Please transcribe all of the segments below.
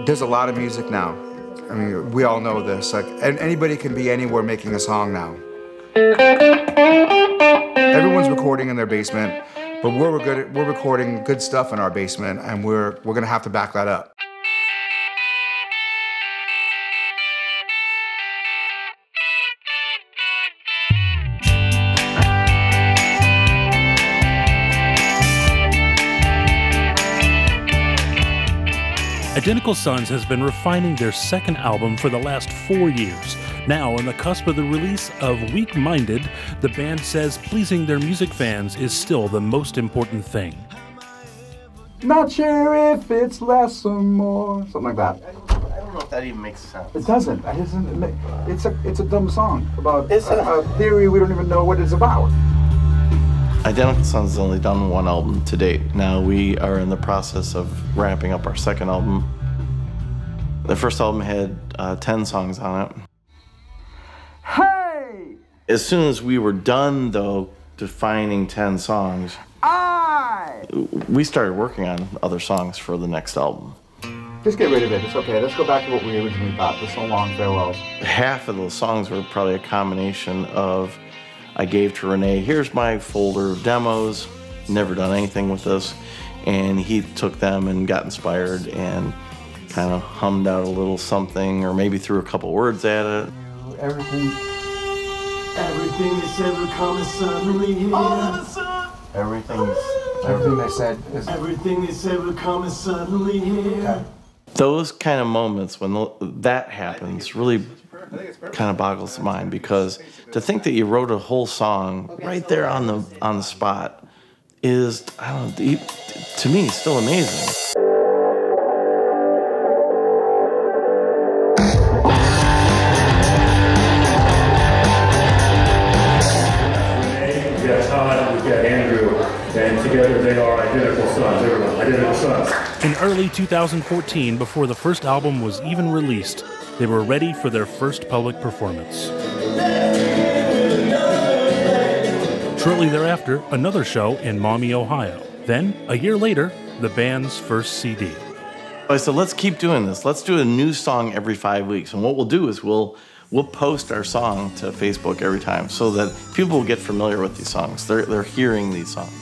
There's a lot of music now. I mean, we all know this. Like, and anybody can be anywhere making a song now. Everyone's recording in their basement, but we're recording good stuff in our basement, and we're gonna have to back that up. Identical Sons has been refining their second album for the last 4 years. Now, on the cusp of the release of Weak Minded, the band says pleasing their music fans is still the most important thing. Not sure if it's less or more, something like that. I don't know if that even makes sense. It doesn't. It's a dumb song about a theory we don't even know what it's about. Identical Sons has only done one album to date. Now we are in the process of wrapping up our second album. The first album had 10 songs on it. Hey! As soon as we were done, though, defining 10 songs, we started working on other songs for the next album. Just get rid of it. It's okay. Let's go back to what we originally thought. The So Long Farewells. Half of those songs were probably a combination of I gave to Rene, here's my folder of demos, never done anything with this, and he took them and got inspired and kind of hummed out a little something, or maybe threw a couple words at it. Everything is ever coming suddenly here. All of a sudden. Everything they said is... Everything is ever coming suddenly here. Okay. Those kind of moments when that happens really kind of boggles the mind, because to think that you wrote a whole song right there on the spot is, I don't know, to me, still amazing. We've got Todd, we've got Andrew, and together they are Identical Sons, everyone, Identical Sons. In early 2014, before the first album was even released, they were ready for their first public performance. Shortly thereafter, another show in Maumee, Ohio. Then, a year later, the band's first CD. I said, let's keep doing this. Let's do a new song every 5 weeks. And what we'll do is we'll post our song to Facebook every time so that people will get familiar with these songs. They're hearing these songs.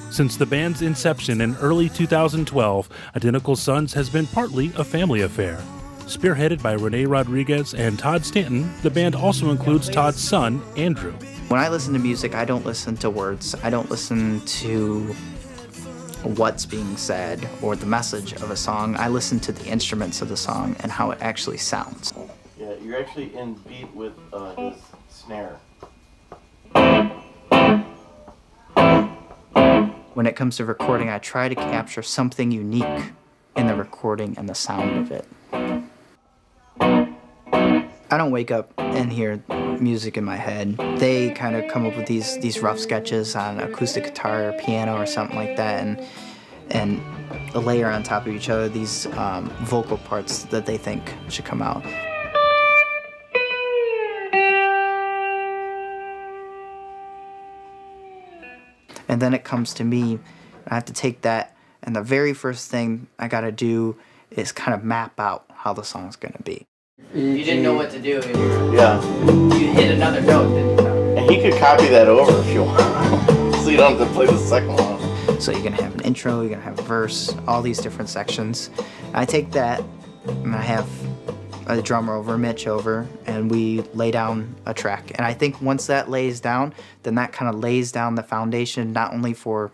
Since the band's inception in early 2012, Identical Sons has been partly a family affair. Spearheaded by Rene Rodriguez and Todd Stanton, the band also includes Todd's son, Andrew. When I listen to music, I don't listen to words. I don't listen to what's being said or the message of a song. I listen to the instruments of the song and how it actually sounds. Yeah, you're actually in beat with his snare. When it comes to recording, I try to capture something unique in the recording and the sound of it. I don't wake up and hear music in my head. They kind of come up with these rough sketches on acoustic guitar or piano or something like that, and layer on top of each other these vocal parts that they think should come out. And then it comes to me, I have to take that, and the very first thing I gotta do is kind of map out how the song's gonna be. You didn't know what to do. Yeah. You hit another note, didn't you? And he could copy that over if you want, so you don't have to play the second one. So you're gonna have an intro, you're gonna have a verse, all these different sections. I take that, and I have a drummer over, Mitch over, and we lay down a track. And I think once that lays down, then that kind of lays down the foundation, not only for,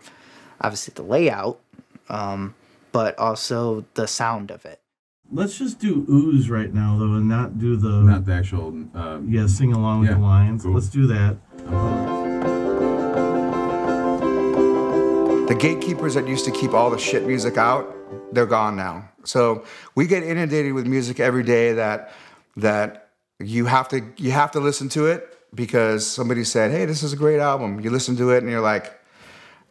obviously, the layout, but also the sound of it. Let's just do ooze right now, though, and not do the... Not the actual... yeah, sing along with the lines. Cool. Let's do that. The gatekeepers that used to keep all the shit music out, they're gone now. So we get inundated with music every day that you have to listen to it because somebody said, hey, this is a great album. You listen to it and you're like,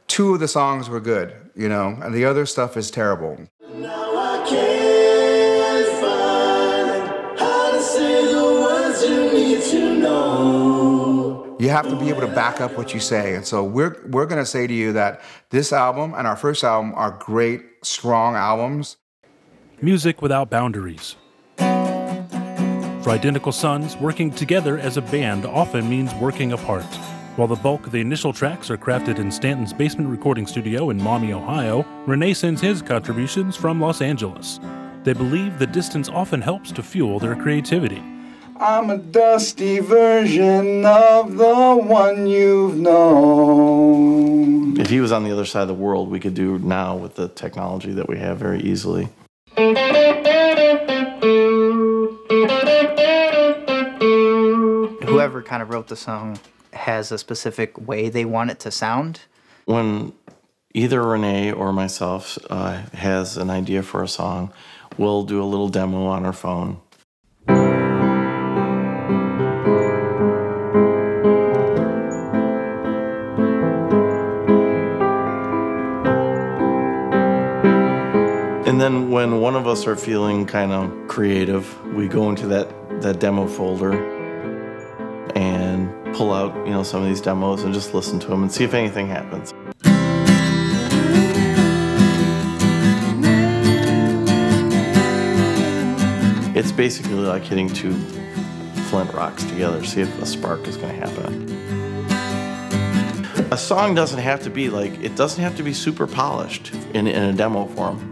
2 of the songs were good, you know, and the other stuff is terrible. Now I can't find how to say the words you need to know. You have to be able to back up what you say. And so we're going to say to you that this album and our first album are great, strong albums. music without boundaries. For Identical Sons, working together as a band often means working apart. While the bulk of the initial tracks are crafted in Stanton's basement recording studio in Maumee, Ohio, Rene sends his contributions from Los Angeles. They believe the distance often helps to fuel their creativity. I'm a dusty version of the one you've known. If he was on the other side of the world, we could do now with the technology that we have very easily. Whoever kind of wrote the song has a specific way they want it to sound. When either Rene or myself has an idea for a song, we'll do a little demo on our phone. And then when one of us are feeling kind of creative, we go into that demo folder and pull out, some of these demos and just listen to them and see if anything happens. It's basically like hitting two flint rocks together, see if a spark is going to happen. A song doesn't have to be it doesn't have to be super polished in a demo form.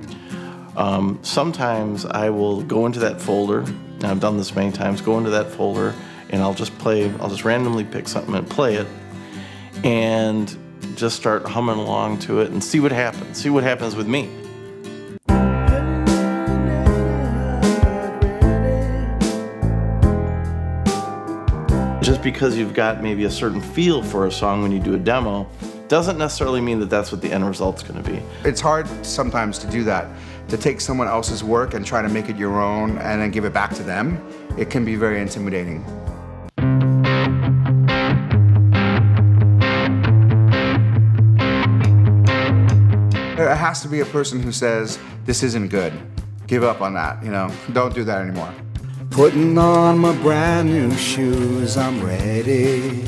Sometimes I will go into that folder, and I've done this many times, go into that folder and I'll just randomly pick something and play it and just start humming along to it and see what happens with me. Just because you've got maybe a certain feel for a song when you do a demo doesn't necessarily mean that that's what the end result's going to be. It's hard sometimes to do that, to take someone else's work and try to make it your own and then give it back to them. It can be very intimidating. It has to be a person who says, this isn't good. Give up on that, Don't do that anymore. Putting on my brand new shoes, I'm ready.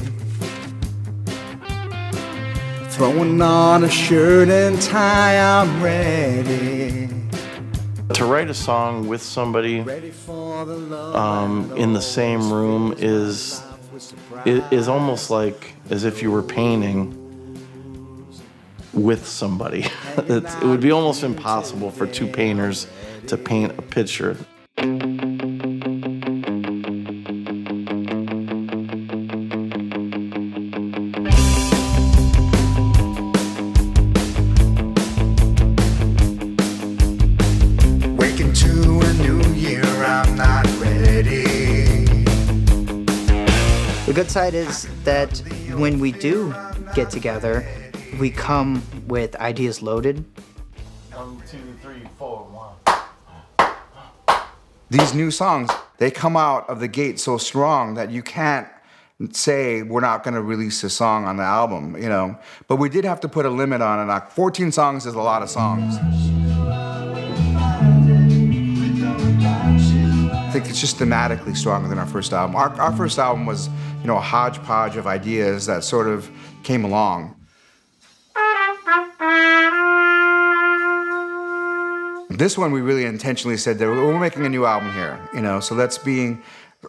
Throwing on a shirt and tie, I'm ready. To write a song with somebody in the same room is almost like as if you were painting with somebody. It would be almost impossible for two painters to paint a picture. Waking to a new year, I'm not ready. The good side is that when we do get together, we come with ideas loaded. 1, 2, 3, 4, 1. These new songs, they come out of the gate so strong that you can't say we're not going to release a song on the album, But we did have to put a limit on it. 14 songs is a lot of songs. I think it's just thematically stronger than our first album. Our first album was, a hodgepodge of ideas that sort of came along. This one, we really intentionally said that we're making a new album here, so let's be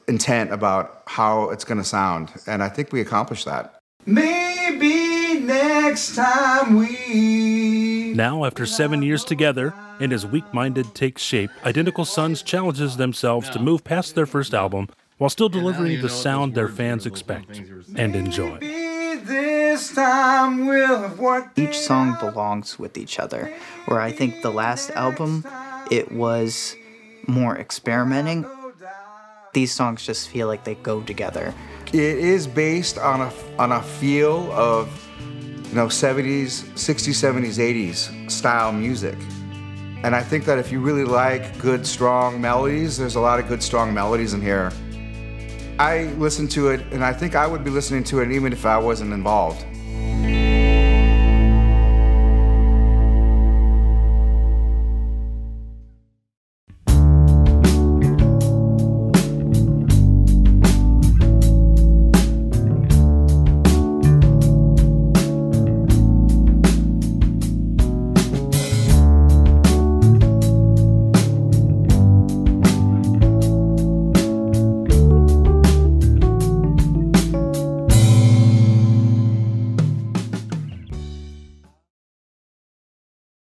intent about how it's going to sound, and I think we accomplished that. Maybe next time we... Now, after 7 years together, and as Weak Minded takes shape, Identical Sons challenges themselves to move past their first album while still delivering the sound their fans expect and enjoy. This time we'll have worked. Each song belongs with each other, where I think the last album, it was more experimenting. These songs just feel like they go together. It is based on a feel of 70s, 60s, 70s, 80s style music. And I think that if you really like good, strong melodies, there's a lot of good, strong melodies in here. I listen to it, and I think I would be listening to it even if I wasn't involved.